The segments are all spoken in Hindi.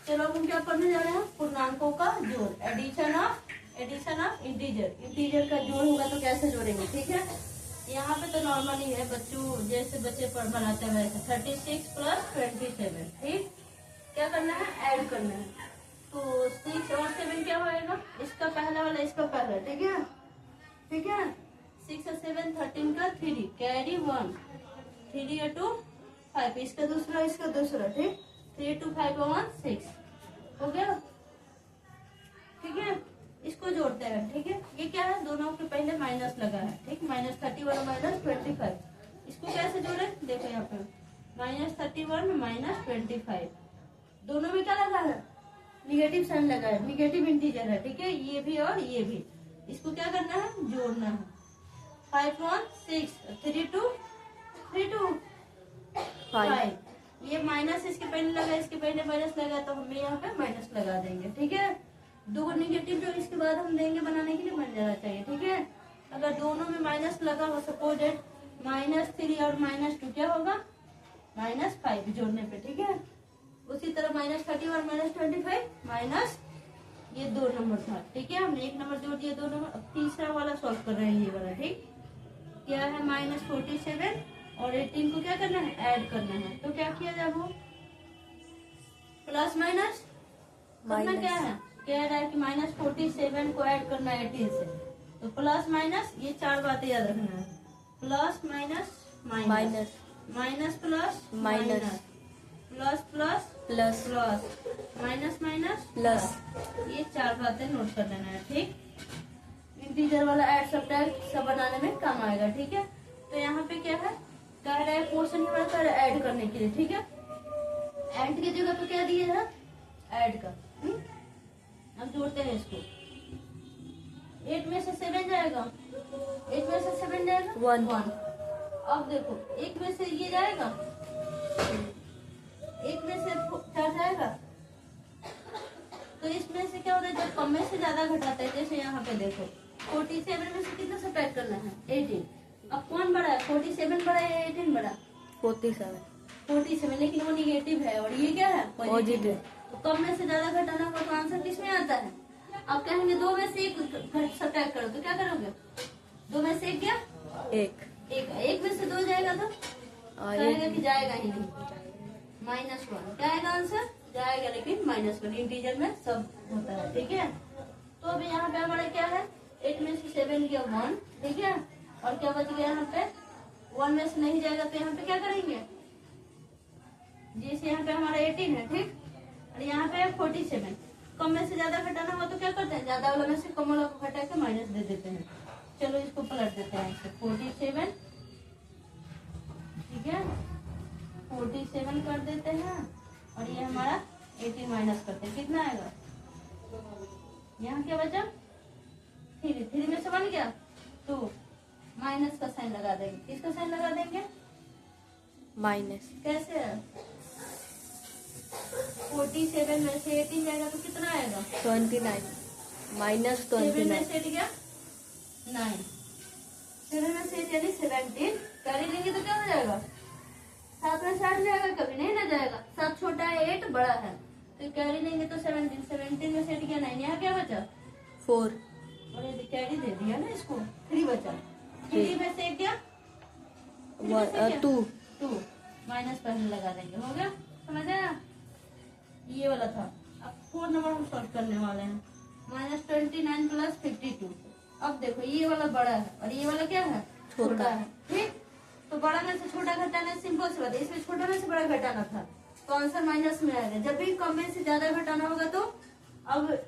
चलो अब हम क्या करने जा रहे हैं, पूर्णांकों का जोड़, एडिशन ऑफ इंटीजर। इंटीजर का जोड़ होगा तो कैसे जोड़ेंगे, ठीक है। यहाँ पे तो नॉर्मली है, बच्चों जैसे बच्चे पर बनाते हैं वैसे 36 प्लस 27, ठीक। क्या करना है, ऐड करना है। तो 6 और 7 क्या होएगा, इसका पहला वाला इसका पहला, ठीक है, ठीक है। 6 और 7 13 का 3, कैरी 1, 3 2 5, इसका दूसरा ठीक। 3 2 5 1 6 हो गया, ठीक है। इसको जोड़ते हैं, ठीक है। ये क्या है, दोनों के पहले माइनस लगा है, ठीक। -31 -25, इसको कैसे जोड़े, देखो यहाँ पे -31 -25, दोनों में क्या लगा है, निगेटिव साइन लगा है, निगेटिव इंटीजर है, ठीक है। ये भी और ये भी, इसको क्या करना है, जोड़ना है। 5 1 6, 3 2 5, ये माइनस इसके पहले लगा, इसके पहले माइनस लगा, तो हमें यहाँ पे माइनस लगा देंगे, ठीक है। दो निगेटिव जो इसके बाद हम देंगे बनाने के लिए बन जाना चाहिए, ठीक है। अगर दोनों में माइनस लगा हो, सपोज -3 और -2 क्या होगा, -5 जोड़ने पे, ठीक है। उसी तरह -30 और -25 माइनस ये 2 नंबर था, ठीक है। हमने 1 नंबर जोड़ दिया, 2 नंबर। अब तीसरा वाला सॉल्व कर रहे हैं, ये वाला, ठीक। क्या है, -47 और 18 को क्या करना है, ऐड करना है। तो क्या किया जाए, वो प्लस माइनस करना, क्या है, कह रहा है कि -47 को ऐड करना है 18 से, तो प्लस माइनस, ये 4 बातें याद रखना है, plus minus minus, minus plus minus, plus plus plus plus, minus minus plus, ये 4 बातें नोट कर लेना है, ठीक। इंटीजर वाला ऐड सब्ट्रैक्ट सब बनाने में काम आएगा, ठीक है। तो यहाँ पे क्या है, कह रहा है क्वेश्चन हमारा कर ऐड करने के लिए, ठीक है। ऐड की जगह पे क्या दिया है, ऐड का, अब जोड़ते हैं इसको। 8 में से 7 जाएगा, 8 में से 7 जाएगा 1। अब देखो 1 में से ये जाएगा, 1 में से 4 जाएगा, तो इसमें से क्या होता है, जब कम में से ज्यादा घटाता है, जैसे यहाँ पे देखो 47 में से कितना सब्ट्रैक्ट करना है, 18। अब कौन बड़ा है, 47 बड़ा है या 18 बड़ा, 47, लेकिन वो निगेटिव है और ये क्या है, पॉजिटिव है। तो कम में से ज्यादा घटाना होगा तो आंसर किस में आता है। अब कहेंगे 2 में से 1 सब्ट्रैक्ट करो, तो क्या करोगे, 2 में से 1 क्या, 1 में से 2 जाएगा तो कहेगा कि जाएगा ही नहीं, -1 क्या आएगा आंसर, जाएगा लेकिन -1, इंटीजर में सब होता है, ठीक है। तो अभी यहाँ पे हमारा क्या है, 8 में से 7 गया 1, ठीक है। और क्या बच गया यहाँ पे, 1 में से नहीं जाएगा तो यहाँ पे क्या करेंगे, जैसे यहाँ पे हमारा 18 है, ठीक। और यहाँ पे 47, कम में से ज्यादा घटाना हुआ तो क्या करते हैं, ज्यादा वाला में से कम वाला को घटा के माइनस दे देते हैं। चलो इसको पलट देते हैं, 47, ठीक है, 47 कर देते हैं, और ये हमारा 18 माइनस करते हैं, कितना आएगा, यहाँ क्या बचा, 3 में से बन गया 2, माइनस का साइन लगा देंगे, किसका साइन लगा देंगे, माइनस, कैसे है, 47 में से 18 जाएगा तो कितना आएगा, 29, -29, 7 में से 8 गया 9, 7 में से 8 यानी 17, कैरी लेंगे तो क्या हो जाएगा, 7 में से 8 जाएगा, कभी नहीं ना जाएगा, 7 छोटा है 8 बड़ा है, तो कैरी लेंगे तो 17 में से 8 गया 9, यहाँ क्या बचा 4, और ये कैरी दे दिया ना इसको, 3 बचा, 3 में से 1 गया 2, माइनस पहले लगा देंगे, हो गया, समझ आया, ये वाला था। अब 4 नंबर हम सॉल्व करने वाले हैं, -29 + 52। अब देखो ये वाला बड़ा है और ये वाला क्या है, छोटा है, ठीक। तो बड़ा में से छोटा घटाना सिंपल सी बात है, इसमें छोटा में से बड़ा घटाना था, तो आंसर माइनस में आएगा। जब भी कम में से ज्यादा घटाना होगा तो, अब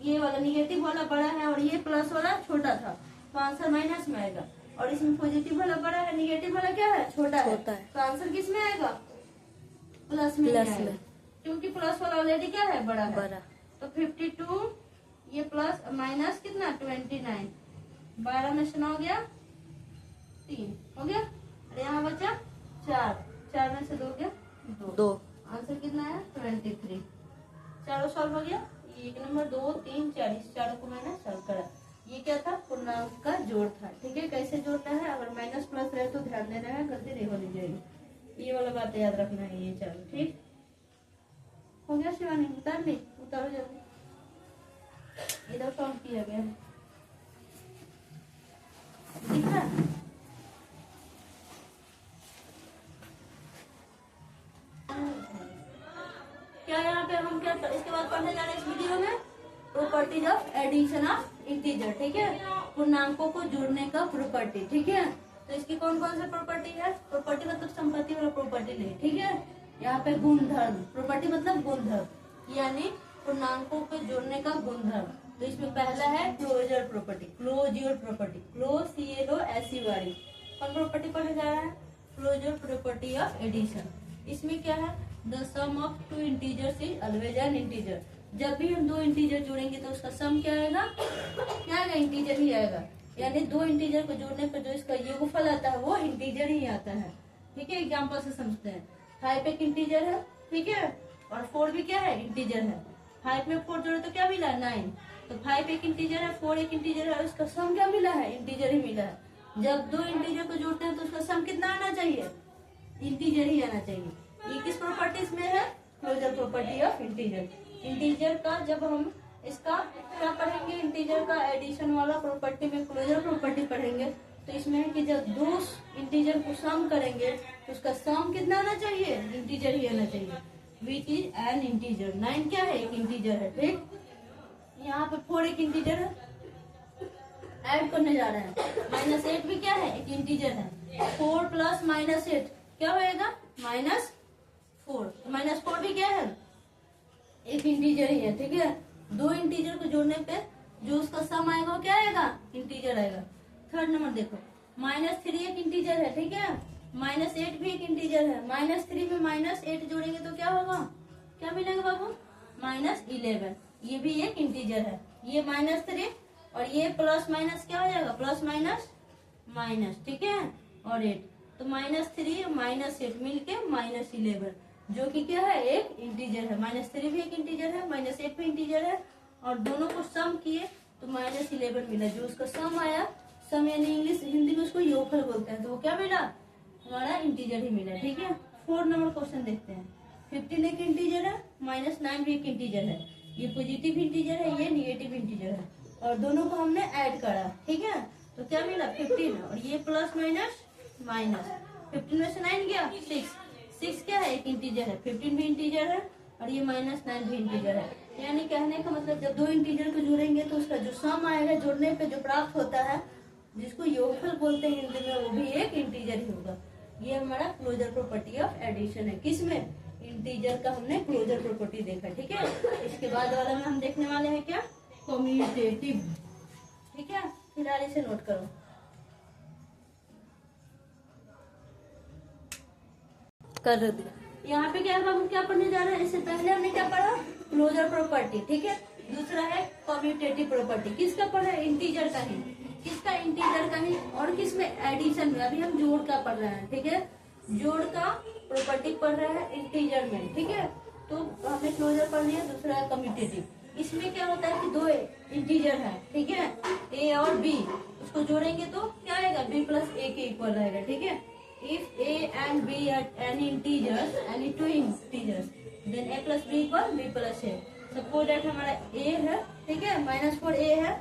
ये वाला निगेटिव वाला बड़ा है और ये प्लस वाला छोटा था, तो आंसर माइनस में आएगा। और इसमें पॉजिटिव वाला बड़ा है, निगेटिव वाला क्या है, छोटा है, तो आंसर किस में आएगा, प्लस में आएगा, क्योंकि प्लस वाला ऑलरेडी क्या है, बड़ा है। तो 52, ये प्लस माइनस कितना 29, 12 में से 9 गया 3, हो गया, और यहाँ बचा 4 में से 2 गया 2, आंसर कितना है 23। चारों सॉल्व हो गया, 1 नंबर 2 3 4, इस चारों को मैंने सॉल्व करा। ये क्या था, पूर्णांक का जोड़ था, ठीक है। कैसे जोड़ना है, अगर माइनस प्लस रहे तो ध्यान देना है, गलती नहीं होनी चाहिए, ये वाला बात याद रखना है, ये चारों, ठीक हो गया। गया शिवानी? उतार ली, उतारो जल्दी। इधर सॉल्व किया गया है, दिख रहा है? क्या यहाँ पे हम क्या इसके बाद पढ़ने जा रहे हैं इस वीडियो में? Properties of addition of integer, ठीक है? पूर्णांकों को जोड़ने का प्रॉपर्टी, ठीक है? तो इसकी कौन कौन सी प्रॉपर्टी है? प्रॉपर्टी मतलब संपत्ति वाला प्रॉपर्टी नहीं, ठीक है? यहाँ पे गुणधर्म, प्रॉपर्टी मतलब गुणधर्म, यानी पूर्णांकों को जोड़ने का गुणधर्म। तो इसमें पहला है closure property, closure property, CLOSURE। कौन प्रॉपर्टी पढ़ने जा रहा है? Closure property of addition. इसमें क्या है? The sum of two integers is always an integer. जब भी हम दो इंटीजर जोड़ेंगे तो उसका सम क्या आएगा? क्या आएगा? इंटीजर ही आएगा। यानी दो इंटीजर को जोड़ने पर जो इसका योगफल आता है वो इंटीजर ही आता है, ठीक है? एग्जाम्पल से समझते हैं। 5 एक इंटीजर है, ठीक है? और 4 भी क्या है? इंटीजर है। 5 में 4 जोड़े तो क्या मिला? 9। तो 5 एक इंटीजर है, 4 एक इंटीजर है, और इसका सम क्या मिला है? इंटीजर ही मिला है। जब दो इंटीजर को जोड़ते हैं तो उसका सम कितना आना चाहिए? इंटीजर ही आना चाहिए। ये किस प्रॉपर्टीज में है? Closure property of integer. Integer का जब हम इसका क्या पढ़ेंगे? इंटीजर का एडिशन वाला प्रॉपर्टी में क्लोजर प्रॉपर्टी पढ़ेंगे। तो इसमें है कि जब दो इंटीजर को सम करेंगे तो उसका सम कितना आना चाहिए? इंटीजर ही आना चाहिए। Which is an integer. 9 क्या है? एक इंटीजर है, ठीक? यहाँ पे 4 एक इंटीजर है, ऐड करने जा रहे हैं। -8 भी क्या है? एक इंटीजर है। 4 + -8 क्या होएगा? -4। -4 भी क्या है? एक इंटीजर ही है, ठीक है? दो इंटीजर को जोड़ने पे जो उसका सम आएगा वो क्या आएगा? इंटीजर आएगा। थर्ड नंबर देखो, -3 एक इंटीजर है, ठीक है? -8 भी एक इंटीजर है। -3 में -8 जोड़ेंगे तो क्या होगा? क्या मिलेगा बाबू? -11। ये भी एक इंटीजर है। ये -3 और ये प्लस माइनस क्या हो जाएगा? प्लस माइनस माइनस, ठीक है? और 8, तो -3 -8 मिलके -11, जो कि क्या है? एक इंटीजर है। -3 भी एक इंटीजर है, -8 भी इंटीजर है, और दोनों को सम किए तो -11 मिला। जो उसका सम आया, सम यानी इंग्लिश हिंदी में उसको योगफल बोलते हैं, तो वो क्या मिला? हमारा इंटीजर ही मिला, ठीक है? 4 नंबर क्वेश्चन देखते हैं। 15 एक इंटीजर है, -9 भी एक इंटीजर है। ये पॉजिटिव इंटीजर है, ये निगेटिव इंटीजर है, और दोनों को हमने ऐड करा, ठीक है? तो क्या मिला? 15, और ये प्लस माइनस माइनस। 15 में से 9 गया, 6 क्या है? एक इंटीजर है। 15 भी इंटीजर है, और ये -9 भी इंटीजर है। यानी कहने का मतलब जब दो इंटीजर को जोड़ेंगे तो उसका जो सम आएगा जोड़ने पे जो प्राप्त होता है, जिसको योगफल बोलते हैं हिंदी में, वो भी एक इंटीजर ही होगा। ये हमारा क्लोजर प्रॉपर्टी ऑफ एडिशन है। किसमें? इंटीजर का हमने क्लोजर प्रॉपर्टी देखा, ठीक है? इसके बाद वाला में हम देखने वाले हैं क्या? कम्यूटेटिव, ठीक है? फिलहाल इसे नोट करो। कर दिया। यहाँ पे क्या है, हम क्या पढ़ने जा रहे हैं? इससे पहले हमने क्या पढ़ा? क्लोजर प्रॉपर्टी, ठीक है? दूसरा है कम्यूटेटिव प्रॉपर्टी। किसका पढ़ा? इंटीजर का ही। किसका? इंटीजर का ही। और किसमें? एडिशन में। अभी हम जोड़ का पढ़ रहे हैं, ठीक है? जोड़ का प्रॉपर्टी पढ़ रहे हैं इंटीजर में, ठीक है? तो हमने क्लोजर पढ़ लिया। दूसरा है कम्यूटेटिव। इसमें क्या होता है कि दो इंटीजर है, ठीक है? ए और बी, उसको जोड़ेंगे तो क्या आएगा? b + a के इक्वल रहेगा, ठीक है? If a and b are any integers, any two integers, then a + b = b + a. Suppose that हमारा a है, ठीक है? -4 a है,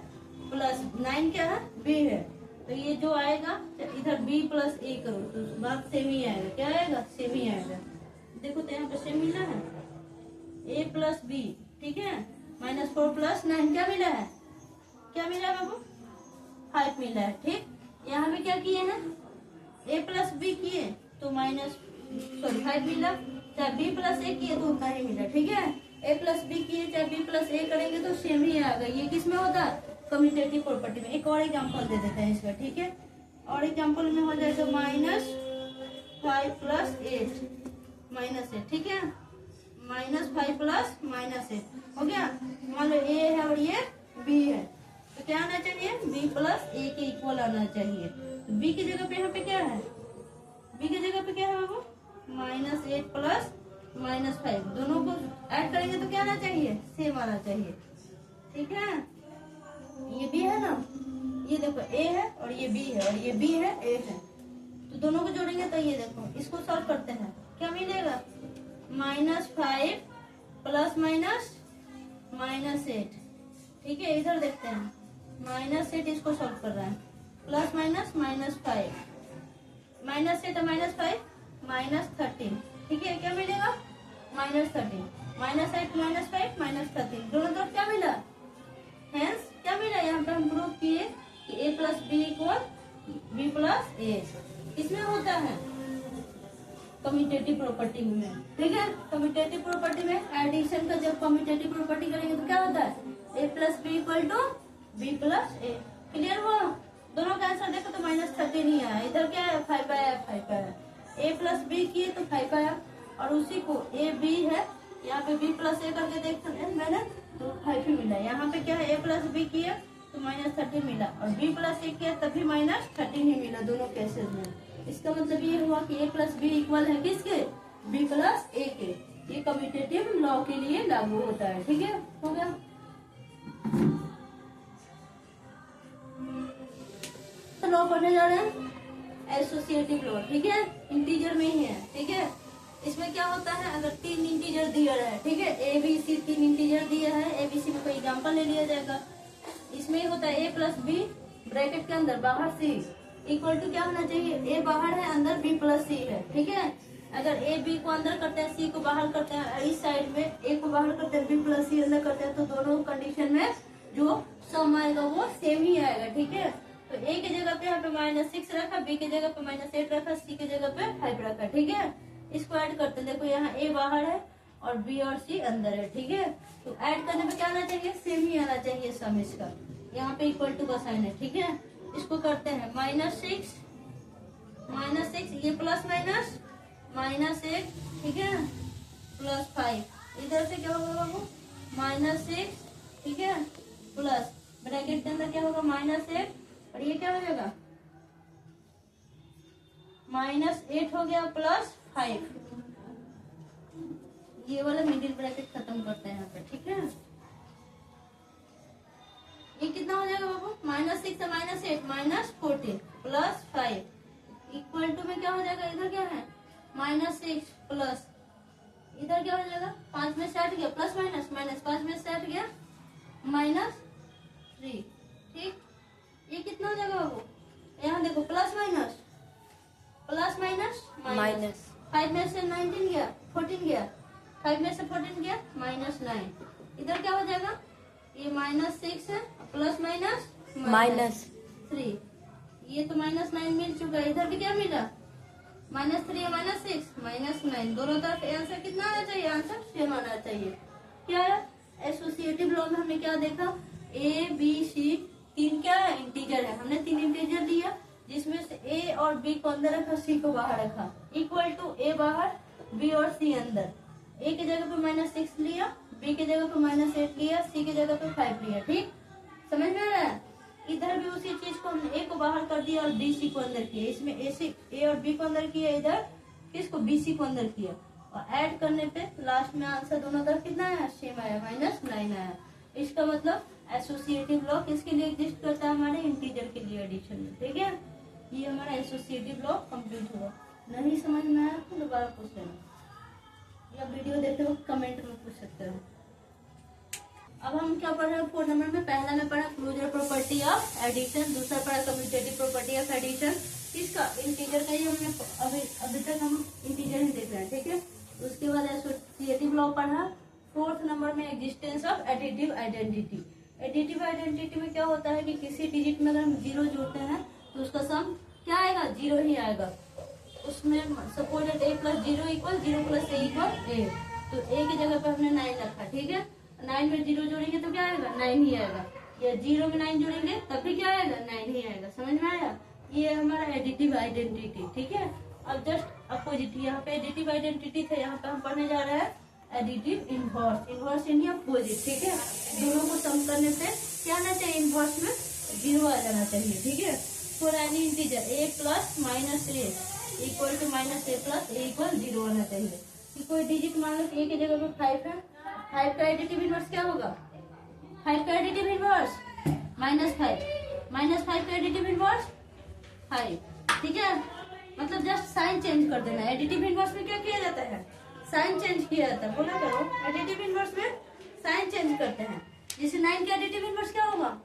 प्लस 9 क्या है? b है। तो ये जो आएगा इधर b + a करो तो बात सेम ही आएगा। क्या आएगा? सेम ही आएगा। देखो तो यहाँ पे सेम मिला है, a + b, ठीक है? -4 + 9 क्या मिला है? क्या मिला है बाबू? 5 मिला है, ठीक? यहाँ भी क्या किए हैं? a + b किए तो 5 मिला। चाहे b + a किए तो उतना ही मिला, ठीक है? a + b किए चाहे b + a करेंगे तो सेम ही आएगा। ये किसमें होता है? कम्यूटेटिव प्रॉपर्टी में। एक और एग्जांपल दे देते हैं इसका, ठीक है? और एग्जांपल में हो जाएगा -5 + 8 -8, ठीक है? -5 + -8 हो गया। मान लो a है और ये b है, तो क्या आना चाहिए? b + a के इक्वल आना चाहिए। तो b की जगह पे यहाँ पे क्या है? b की जगह पे क्या है बाबू? -8 + -5, दोनों को ऐड करेंगे तो क्या आना चाहिए? सेम आना चाहिए, ठीक है? ये b है ना, ये देखो a है और ये b है, और ये b है a है, तो दोनों को जोड़ेंगे तो ये देखो, इसको सॉल्व करते हैं, क्या मिलेगा? -5 प्लस माइनस -8, ठीक है। इधर देखते हैं, -8 इसको सॉल्व कर रहा है, प्लस माइनस -5, -8 और -5 -13, ठीक है। क्या मिलेगा? -13, -8 -5 -13, दोनों तरफ क्या मिला? हेंस क्या मिला? यहाँ पे हम प्रूव किए कि a plus B equal b plus a. इसमें होता है कम्यूटेटिव प्रॉपर्टी में, ठीक है। कम्यूटेटिव प्रॉपर्टी में एडिशन का जब कम्यूटेटिव प्रॉपर्टी करेंगे तो क्या होता है? a plus B equal to B plus A. Clear हुआ? दोनों का आंसर देखो तो -13 ही आया, इधर क्या है? 5 आया, 5 आया। a प्लस बी किए तो 5 आया, और उसी को a b है, यहाँ पे b प्लस ए करके देखते हैं मैंने तो 5 ही मिला। यहाँ पे क्या है? a प्लस बी किया तो -13 मिला, और b प्लस ए किया तभी -13 ही मिला दोनों केसेस में। इसका मतलब ये हुआ कि a प्लस बी इक्वल है किसके? b प्लस ए के। ये कम्यूटेटिव लॉ के लिए लागू होता है, ठीक है। हो गया। लॉ पढ़ने जा रहे हैं एसोसिएटिव लॉ, ठीक है। इंटीजर में ही है, ठीक है। इसमें क्या होता है? अगर 3 इंटीजर दिया है, ठीक है, ए बी सी 3 इंटीजर दिया है, ए बी सी में कोई एग्जाम्पल ले लिया जाएगा। इसमें होता है a प्लस बी ब्रैकेट के अंदर बाहर c इक्वल टू क्या होना चाहिए? a बाहर है, अंदर b प्लस c है, ठीक है। अगर a b को अंदर करते हैं, c को बाहर करते हैं, इस साइड में a को बाहर करते हैं, b प्लस c अंदर करते हैं, तो दोनों कंडीशन में जो सम आएगा वो सेम ही आएगा, ठीक है। तो a की जगह पे यहाँ पे -6 रखा, b की जगह पे -8 रखा, c की जगह पे 5 रखा, ठीक है। इसको ऐड करते हैं, देखो यहाँ a बाहर है और b और c अंदर है, ठीक है। तो ऐड करने पे क्या आना चाहिए? सेम ही आना चाहिए सम इसका। यहाँ पे इक्वल टू का साइन है, ठीक है। इसको करते हैं -6 ये प्लस माइनस -1, ठीक है, प्लस 5। इधर से क्या होगा बाबू? -6, ठीक है, प्लस ब्रैकेट के अंदर क्या होगा? -1, और ये क्या हो जाएगा? -8 हो गया प्लस 5। ये वाला मिडिल ब्रैकेट खत्म करते हैं यहाँ पे, ठीक है। ये कितना हो जाएगा बाबू? -6 से -8 -14 प्लस 5 इक्वल टू में क्या हो जाएगा? इधर क्या है? -6 प्लस इधर क्या हो जाएगा? 5 में से 8 गया, प्लस माइनस -5 में से 8 गया -3, ठीक। ये कितना हो जाएगा बाबू? यहाँ देखो प्लस माइनस 5 में से 19 गया, 14 गया, 5 में से 14 गया -9। इधर क्या हो जाएगा? ये -6 है, प्लस -3। ये तो -9 मिल चुका है, इधर भी क्या मिला? -3 और -6 -9। दोनों तरफ आंसर कितना आना चाहिए? आंसर सेम आना चाहिए। क्या है? एसोसिएटिव लॉ में हमने क्या देखा? ए बी सी 3 क्या है? इंटीजर है। हमने 3 इंटीजर लिया, जिसमें से a और b को अंदर रखा, c को बाहर रखा, इक्वल टू a बाहर, b और c अंदर। a की जगह पे -6 लिया, b की जगह पे -8 लिया, c की जगह पे 5 लिया, ठीक। समझ में आ रहा है? इधर भी उसी चीज को हमने a को बाहर कर दिया और b c को अंदर किया। इसमें a और b को अंदर किया, इधर किसको? b c को अंदर किया, और ऐड करने पे लास्ट में आंसर दोनों तरफ कितना आया? सेम आया, -9 आया। इसका मतलब एसोसिएटिव लॉ किसके लिए एग्जिस्ट करता है? हमारे इंटीजर के लिए एडिशन में, ठीक है। ये हमारा एसोसिएटिव लॉ कंप्लीट हुआ। नहीं समझ में आया तो दोबारा पूछ लेना, या वीडियो देखते वक्त कमेंट में पूछ सकते हो। अब हम क्या पढ़ रहे हैं 4 नंबर में? पहला में पढ़ा क्लोजर प्रॉपर्टी ऑफ एडिशन, दूसरा पढ़ा कम्यूटेटिव प्रॉपर्टी ऑफ एडिशन। इसका इंटीजर का ही हमने अभी तक हम इंटीजर ही देख रहे हैं, ठीक है। उसके बाद एसोसिएटिव लॉ पढ़ा। 4th नंबर में existence of additive identity. Additive identity में क्या होता है कि किसी डिजिट में अगर हम 0 जोड़ते हैं तो उसका सम क्या आएगा? 0 ही आएगा। उसमें suppose a plus 0 equal 0 plus a equal a, तो a की जगह पे हमने 9 रखा, ठीक है। 9 में 0 जोड़ेंगे तो क्या आएगा? 9 ही आएगा। या 0 में 9 जोड़ेंगे तब भी क्या आएगा? 9 ही आएगा। समझ में आया? ये हमारा एडिटिव आइडेंटिटी, ठीक है। अब जस्ट अपोजिट, यहाँ पे एडिटिव आइडेंटिटी थे, यहाँ पे हम पढ़ने जा रहे हैं एडिटिव इनवर्स। इनवर्स यानी अपोजिट, ठीक है। दोनों को सम करने पे क्या आना चाहिए? इनवर्स में 0 आ जाना चाहिए, ठीक है। For any integer a plus -a equal to -a plus a equal 0 आना चाहिए। कि कोई डिजिट मान लो a की जगह पे 5 है, 5 का एडिटिव इनवर्स क्या होगा? 5 का एडिटिव इनवर्स -5 का एडिटिव इनवर्स 5, ठीक है। मतलब जस्ट साइन चेंज कर देना। एडिटिव इनवर्स में क्या किया जाता है? साइन चेंज किया जाता है, बोला करो। एडिटिव इनवर्स में साइन चेंज करते हैं। जैसे 9 का एडिटिव इनवर्स क्या होगा?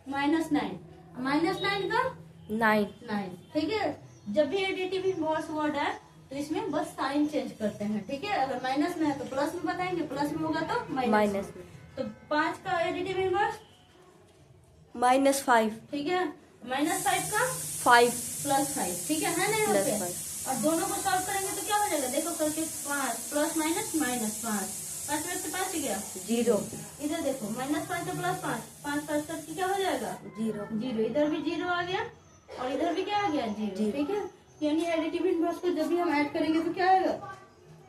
-9। -9 का 9, ठीक है। जब भी एडिटिव इनवर्स वर्ड है तो इसमें बस साइन चेंज करते हैं, ठीक है। अगर माइनस में है तो प्लस में बताएंगे, प्लस में होगा तो माइनस में। तो 5 का एडिटिव इनवर्स -5, ठीक है। -5 का 5 +5, ठीक है ना? नहीं प्लस होते। 5, और दोनों को सॉल्व करेंगे तो क्या हो जाएगा? देखो करके 5 +- -5, 5 में से 5 गया 0, इधर देखो -5 का +5, 5 करके क्या हो जाएगा? 0, 0। इधर भी 0 आ गया और इधर भी क्या आ गया? 0, ठीक है। यानी एडिटिव इनवर्स को जब भी हम ऐड करेंगे तो क्या आएगा?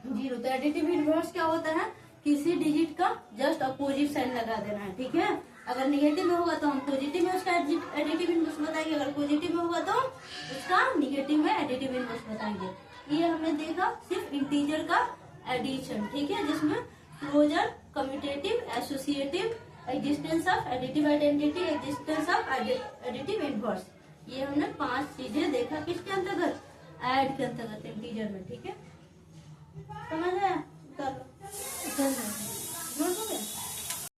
0। तो एडिटिव इनवर्स क्या होता है? किसी डिजिट का जस्ट अपोजिट साइन लगा देना है, ठीक है। अगर निगेटिव में होगा तो हम पॉजिटिव में उसका एडिटिव इनवर्स बताएंगे, अगर पॉजिटिव में होगा तो उसका निगेटिव में एडिटिव इनवर्स बताएंगे। ये हमने देखा सिर्फ इंटीजर का एडिशन, ठीक है, जिसमें closure, commutative, associative, existence of additive identity, existence of additive inverse. ये हमने 5 चीजें देखा किसके अंतर्गत? ऐड के अंतर्गत, इंटीजर में, ठीक है।